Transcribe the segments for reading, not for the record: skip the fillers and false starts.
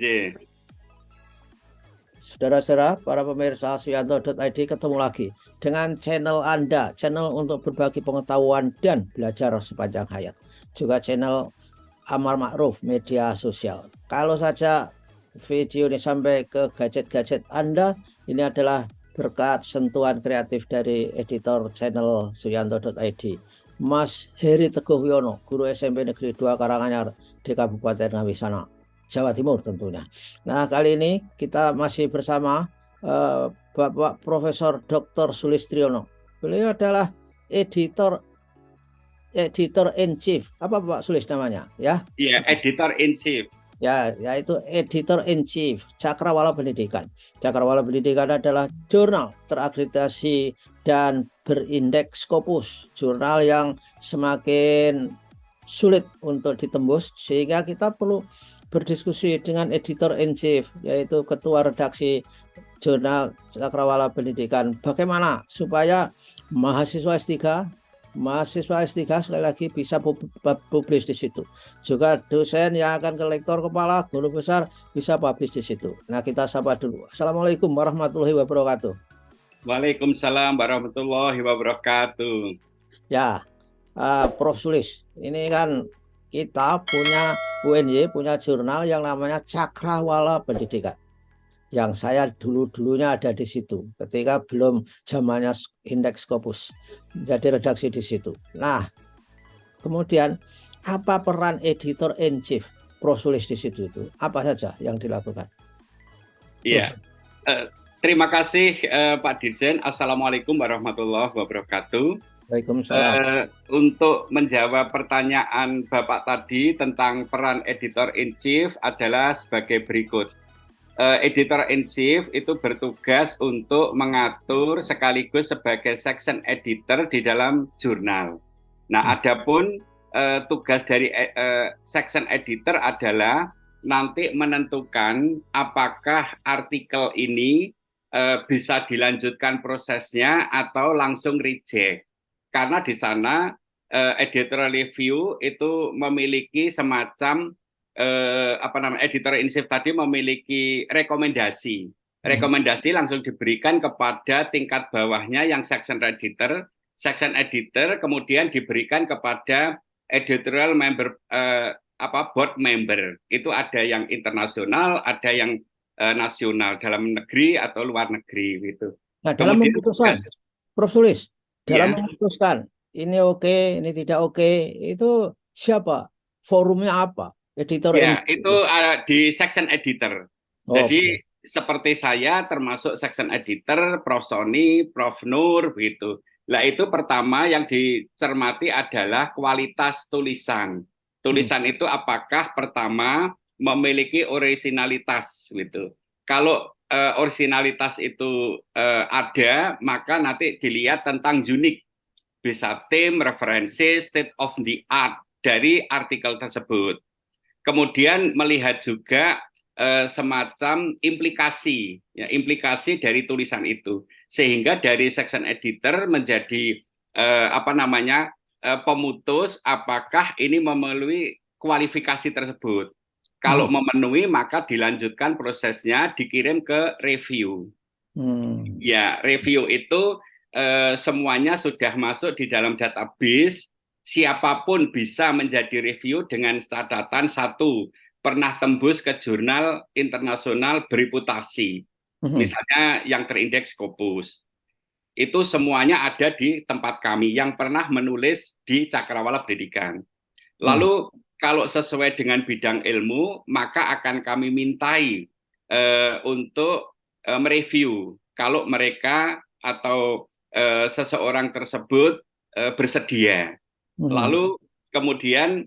Nggih. Saudara-saudara, para pemirsa Suyanto.id, ketemu lagi dengan channel Anda, channel untuk berbagi pengetahuan dan belajar sepanjang hayat. Juga channel Amar Ma'ruf media sosial. Kalau saja video ini sampai ke gadget-gadget Anda, ini adalah berkat sentuhan kreatif dari editor channel Suyanto.id, Mas Heri Teguh Wiono, guru SMP Negeri 2 Karanganyar di Kabupaten Ngawisana, Jawa Timur tentunya. Nah, kali ini kita masih bersama Bapak Profesor Dr. Sulistriono. Beliau adalah editor in chief. Apa Pak Sulis namanya? Ya. Iya, editor in chief. Ya, yaitu editor in chief Cakrawala Pendidikan. Cakrawala Pendidikan adalah jurnal terakreditasi dan berindeks Scopus, jurnal yang semakin sulit untuk ditembus, sehingga kita perlu berdiskusi dengan editor in chief, yaitu ketua redaksi jurnal Cakrawala Pendidikan, bagaimana supaya mahasiswa S3 sekali lagi bisa publis di situ. Juga dosen yang akan ke lektor kepala, guru besar bisa publis di situ. Nah, kita sapa dulu. Assalamualaikum warahmatullahi wabarakatuh. Waalaikumsalam warahmatullahi wabarakatuh. Ya, Prof. Sulis, ini kan kita punya UNY, punya jurnal yang namanya Cakrawala Pendidikan, yang saya dulunya ada di situ ketika belum zamannya indeks Scopus, jadi redaksi di situ. Nah, kemudian apa peran editor in chief Prof. Sulis di situ itu? Apa saja yang dilakukan? Iya. Terima kasih Pak Dirjen. Assalamualaikum warahmatullahi wabarakatuh. Waalaikumsalam. Untuk menjawab pertanyaan Bapak tadi tentang peran editor in chief adalah sebagai berikut. Editor in chief itu bertugas untuk mengatur sekaligus sebagai section editor di dalam jurnal. Nah, adapun tugas dari section editor adalah nanti menentukan apakah artikel ini bisa dilanjutkan prosesnya atau langsung reject. Karena di sana editorial review itu memiliki semacam editor in chief tadi memiliki rekomendasi. Rekomendasi langsung diberikan kepada tingkat bawahnya yang section editor kemudian diberikan kepada editorial member board member. Itu ada yang internasional, ada yang nasional, dalam negeri atau luar negeri gitu. Nah, dalam memutuskan, Prof. Sulis, dalam memutuskan ini oke, ini tidak oke, itu siapa? Forumnya apa? Editor itu di section editor. Jadi seperti saya termasuk section editor, Prof. Sony, Prof. Nur begitu. Nah, itu pertama yang dicermati adalah kualitas tulisan. Tulisan itu apakah pertama memiliki orisinalitas gitu. Kalau orisinalitas itu ada, maka nanti dilihat tentang unik. Bisa theme, referensi, state of the art dari artikel tersebut. Kemudian melihat juga semacam implikasi dari tulisan itu, sehingga dari section editor menjadi pemutus apakah ini memenuhi kualifikasi tersebut. Kalau memenuhi maka dilanjutkan prosesnya, dikirim ke review. Ya, review itu semuanya sudah masuk di dalam database. Siapapun bisa menjadi review dengan catatan satu, pernah tembus ke jurnal internasional bereputasi, misalnya yang terindeks Scopus. Itu semuanya ada di tempat kami yang pernah menulis di Cakrawala Pendidikan. Lalu kalau sesuai dengan bidang ilmu, maka akan kami mintai untuk mereview kalau mereka atau seseorang tersebut bersedia. Lalu kemudian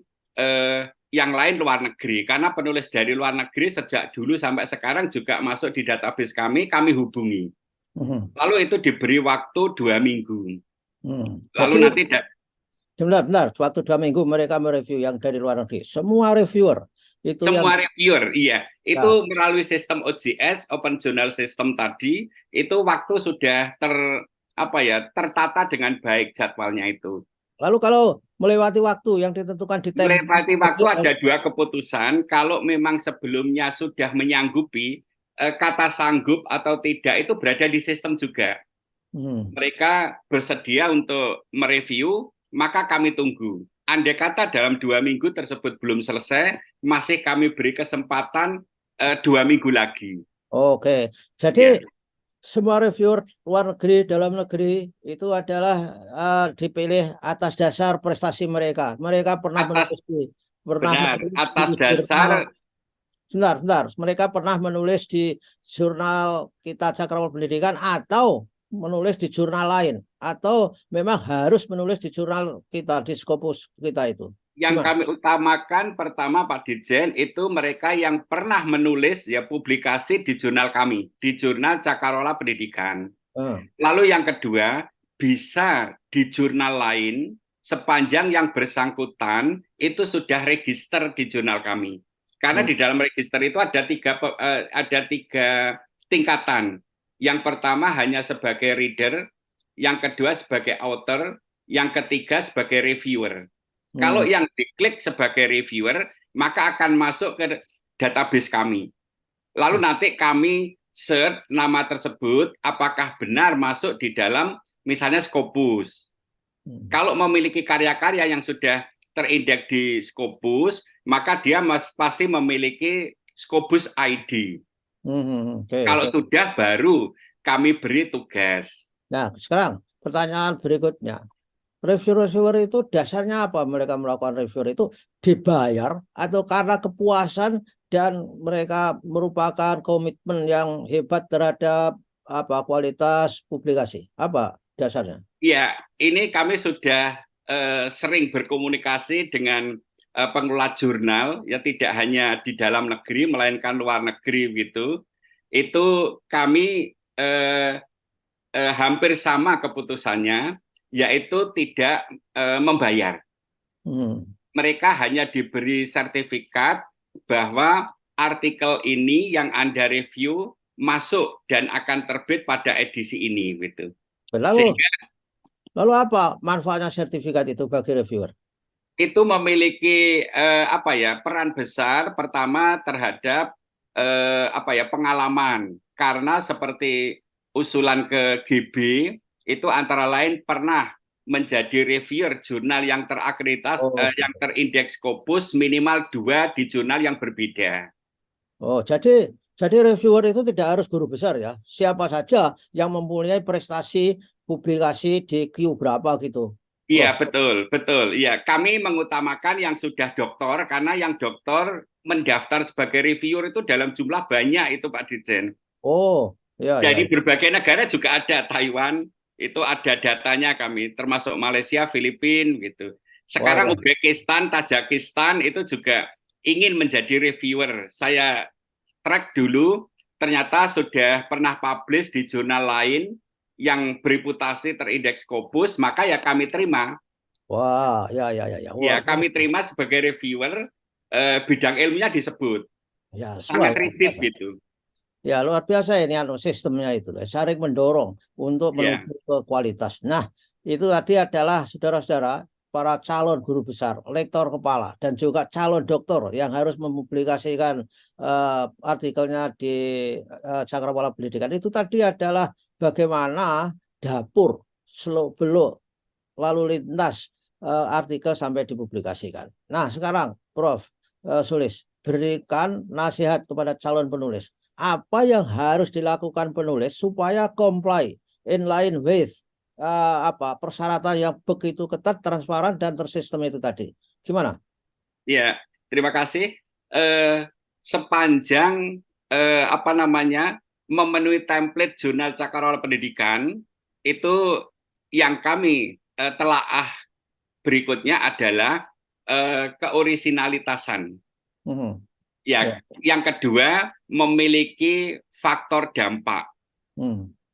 yang lain luar negeri, karena penulis dari luar negeri sejak dulu sampai sekarang juga masuk di database kami hubungi. Lalu itu diberi waktu 2 minggu. Lalu jadi, nanti benar, waktu 2 minggu mereka mereview yang dari luar negeri. Semua reviewer itu reviewer, iya. Itu melalui sistem OJS, Open Journal System tadi, itu waktu sudah tertata dengan baik jadwalnya itu. Lalu kalau melewati waktu yang ditentukan di template. Melewati waktu ada dua keputusan. Kalau memang sebelumnya sudah menyanggupi, kata sanggup atau tidak itu berada di sistem juga. Mereka bersedia untuk mereview, maka kami tunggu. Andai kata dalam 2 minggu tersebut belum selesai, masih kami beri kesempatan 2 minggu lagi. Oke, jadi semua reviewer luar negeri, dalam negeri itu adalah dipilih atas dasar prestasi mereka. Mereka pernah menulis di atas dasar sebentar. Mereka pernah menulis di jurnal kita Cakrawala Pendidikan atau menulis di jurnal lain, atau memang harus menulis di jurnal kita, di Scopus kita itu. Yang kami utamakan pertama Pak Dirjen itu mereka yang pernah menulis ya publikasi di jurnal kami, di jurnal Cakrawala Pendidikan. Lalu yang kedua, bisa di jurnal lain sepanjang yang bersangkutan itu sudah register di jurnal kami. Karena di dalam register itu ada tiga tingkatan. Yang pertama hanya sebagai reader, yang kedua sebagai author, yang ketiga sebagai reviewer. Kalau yang diklik sebagai reviewer, maka akan masuk ke database kami. Lalu nanti kami search nama tersebut, apakah benar masuk di dalam misalnya Scopus. Kalau memiliki karya-karya yang sudah terindeks di Scopus, maka dia pasti memiliki Scopus ID. Kalau sudah, baru kami beri tugas. Nah, sekarang pertanyaan berikutnya. Reviewer itu dasarnya apa mereka melakukan review itu? Dibayar atau karena kepuasan dan mereka merupakan komitmen yang hebat terhadap kualitas publikasi? Apa dasarnya? Ya, ini kami sudah sering berkomunikasi dengan pengelola jurnal, ya tidak hanya di dalam negeri melainkan luar negeri gitu. Itu kami hampir sama keputusannya, yaitu tidak membayar. Mereka hanya diberi sertifikat bahwa artikel ini yang Anda review masuk dan akan terbit pada edisi ini gitu. Lalu apa manfaatnya sertifikat itu bagi reviewer? Itu memiliki peran besar pertama terhadap pengalaman, karena seperti usulan ke GB itu antara lain pernah menjadi reviewer jurnal yang terakreditasi, yang terindeks Scopus minimal 2 di jurnal yang berbeda. Jadi reviewer itu tidak harus guru besar ya, siapa saja yang mempunyai prestasi publikasi di Q berapa gitu. Iya, betul. Iya, kami mengutamakan yang sudah doktor karena yang doktor mendaftar sebagai reviewer itu dalam jumlah banyak itu Pak Dirjen. Jadi berbagai negara juga ada, Taiwan itu ada datanya kami, termasuk Malaysia, Filipina gitu. Sekarang Uzbekistan, Tajikistan itu juga ingin menjadi reviewer. Saya track dulu, ternyata sudah pernah publish di jurnal lain yang bereputasi terindeks Scopus, maka ya kami terima. Ya, kami terima sebagai reviewer, bidang ilmunya disebut. Ya, sangat rigid gitu. Ya, luar biasa ini sistemnya itu, saling mendorong untuk menuju ke kualitas. Nah, itu tadi adalah saudara-saudara para calon guru besar, lektor kepala, dan juga calon doktor yang harus mempublikasikan artikelnya di Cakrawala Pendidikan. Itu tadi adalah bagaimana dapur seluk-beluk lalu lintas artikel sampai dipublikasikan. Nah, sekarang Prof. Sulis, berikan nasihat kepada calon penulis. Apa yang harus dilakukan penulis supaya comply in line with persyaratan yang begitu ketat, transparan, dan tersistem itu tadi? Gimana? Ya, terima kasih. Sepanjang memenuhi template jurnal Cakrawala Pendidikan, itu yang kami telaah berikutnya adalah keorisinalitasan. Ya, yang kedua memiliki faktor dampak.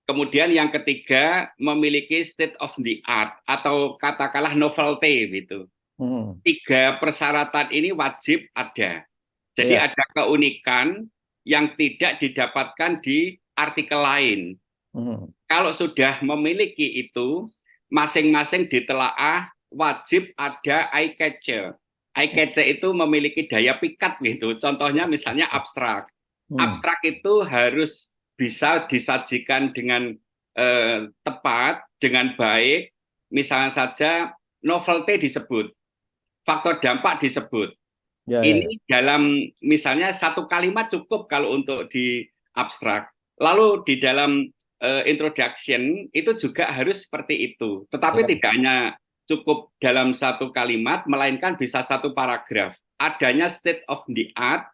Kemudian yang ketiga memiliki state of the art atau katakanlah novelty gitu. 3 persyaratan ini wajib ada. Jadi ada keunikan yang tidak didapatkan di artikel lain. Kalau sudah memiliki itu, masing-masing ditelaah wajib ada eye catcher. Eye catcher itu memiliki daya pikat gitu. Contohnya misalnya abstrak. Abstrak itu harus bisa disajikan dengan tepat, dengan baik. Misalnya saja novelty disebut, faktor dampak disebut. Ini dalam misalnya satu kalimat cukup kalau untuk di abstrak. Lalu di dalam introduction itu juga harus seperti itu. Tetapi tidak hanya cukup dalam satu kalimat, melainkan bisa satu paragraf. Adanya state of the art,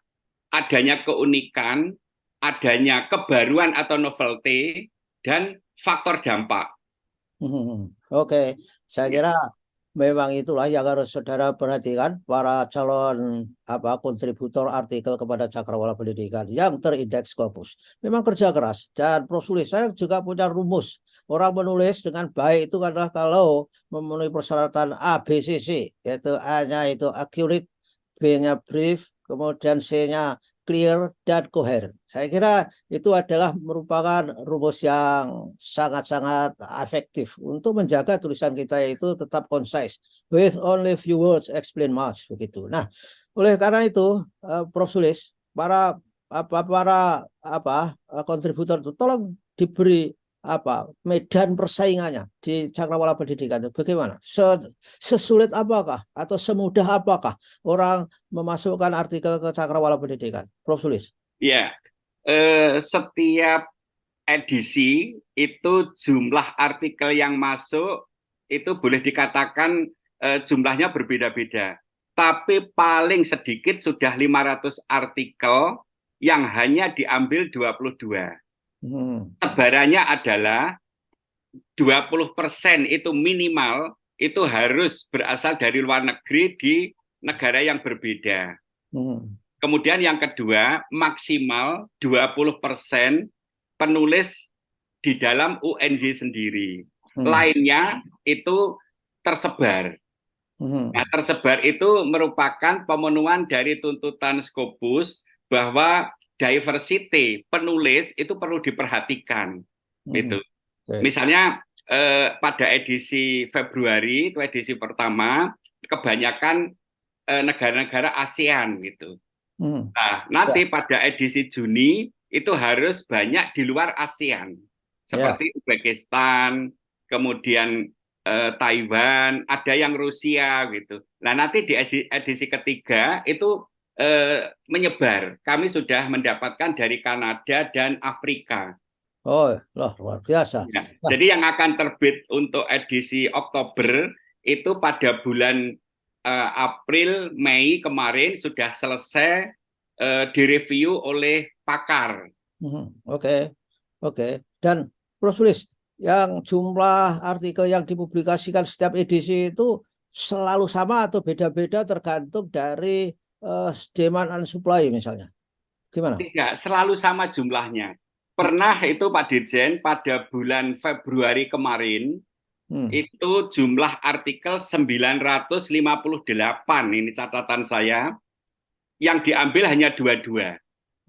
adanya keunikan, adanya kebaruan atau novelty, dan faktor dampak. Oke, saya kira memang itulah yang harus saudara perhatikan, para calon kontributor artikel kepada Cakrawala Pendidikan yang terindeks Scopus. Memang kerja keras, dan Prof. Sulis, saya juga punya rumus. Orang menulis dengan baik itu adalah kalau memenuhi persyaratan A, B, C, C, yaitu A-nya itu accurate, B-nya brief, kemudian C-nya clear dan coherent. Saya kira itu adalah merupakan rumus yang sangat-sangat efektif untuk menjaga tulisan kita itu tetap concise. With only few words explain much, begitu. Nah, oleh karena itu, Prof. Sulis, para kontributor itu tolong diberi medan persaingannya di Cakrawala Pendidikan itu bagaimana? Sesulit apakah atau semudah apakah orang memasukkan artikel ke Cakrawala Pendidikan? Prof. Sulis. Ya, setiap edisi itu jumlah artikel yang masuk itu boleh dikatakan jumlahnya berbeda-beda. Tapi paling sedikit sudah 500 artikel yang hanya diambil 22. Sebarannya adalah 20% itu minimal, itu harus berasal dari luar negeri di negara yang berbeda. Kemudian yang kedua, maksimal 20% penulis di dalam UNJ sendiri. Lainnya itu tersebar. Nah, tersebar itu merupakan pemenuhan dari tuntutan Scopus bahwa diversity penulis itu perlu diperhatikan. Gitu. Misalnya pada edisi Februari, itu edisi pertama, kebanyakan negara-negara ASEAN gitu. Nah, nanti pada edisi Juni itu harus banyak di luar ASEAN, seperti Uzbekistan, kemudian Taiwan, ada yang Rusia gitu. Nah, nanti di edisi ketiga itu menyebar. Kami sudah mendapatkan dari Kanada dan Afrika. Oh, loh, luar biasa. Ya, jadi yang akan terbit untuk edisi Oktober itu pada bulan April, Mei kemarin sudah selesai direview oleh pakar. Oke. Dan Prof. Sulis, yang jumlah artikel yang dipublikasikan setiap edisi itu selalu sama atau beda-beda tergantung dari demand and supply misalnya? Gimana? Tidak, selalu sama jumlahnya. Pernah itu Pak Dirjen pada bulan Februari kemarin, itu jumlah artikel 958, ini catatan saya, yang diambil hanya 22.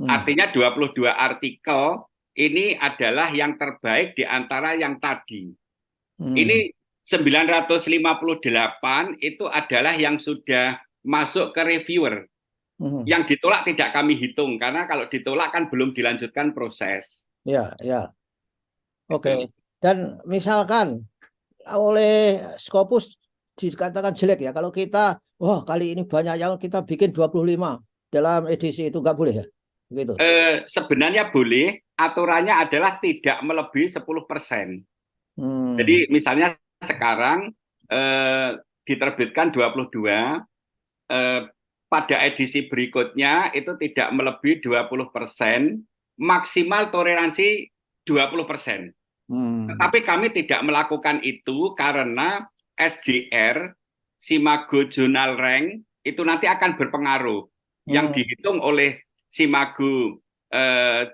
Artinya 22 artikel ini adalah yang terbaik di antara yang tadi. Ini 958 itu adalah yang sudah masuk ke reviewer. Yang ditolak tidak kami hitung, karena kalau ditolak kan belum dilanjutkan proses. Ya. Oke. Dan misalkan oleh Scopus dikatakan jelek ya, kalau kita, kali ini banyak yang kita bikin 25 dalam edisi itu, nggak boleh ya? Begitu. Sebenarnya boleh, aturannya adalah tidak melebihi 10%. Jadi misalnya sekarang diterbitkan 22, pada edisi berikutnya itu tidak melebihi 20%, maksimal toleransi 20%. Tetapi kami tidak melakukan itu karena SJR, Simago Journal Rank, itu nanti akan berpengaruh. Yang dihitung oleh Simago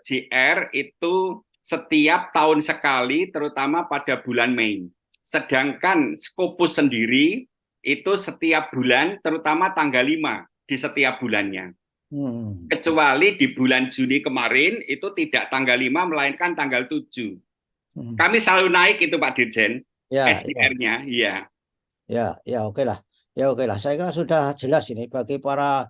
JR itu setiap tahun sekali, terutama pada bulan Mei. Sedangkan Scopus sendiri itu setiap bulan, terutama tanggal 5 di setiap bulannya. Kecuali di bulan Juni kemarin itu tidak tanggal 5 melainkan tanggal 7. Kami selalu naik itu Pak Dirjen, SDR-nya, iya. Ya, oke lah. Ya, oke lah. Saya kira sudah jelas ini bagi para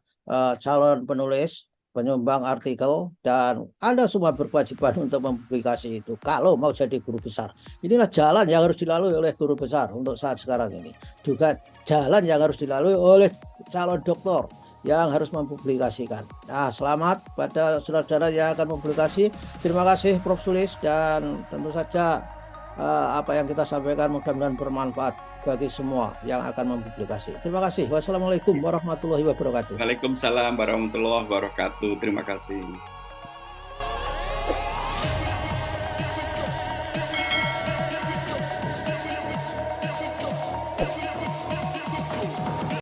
calon penulis, penyumbang artikel, dan Anda semua berkewajiban untuk mempublikasi itu. Kalau mau jadi guru besar, inilah jalan yang harus dilalui oleh guru besar untuk saat sekarang ini. Juga jalan yang harus dilalui oleh calon doktor yang harus mempublikasikan. Nah, selamat pada saudara-saudara yang akan mempublikasi. Terima kasih Prof. Sulis, dan tentu saja apa yang kita sampaikan mudah-mudahan bermanfaat bagi semua yang akan mempublikasi. Terima kasih. Wassalamualaikum warahmatullahi wabarakatuh. Waalaikumsalam warahmatullahi wabarakatuh. Terima kasih.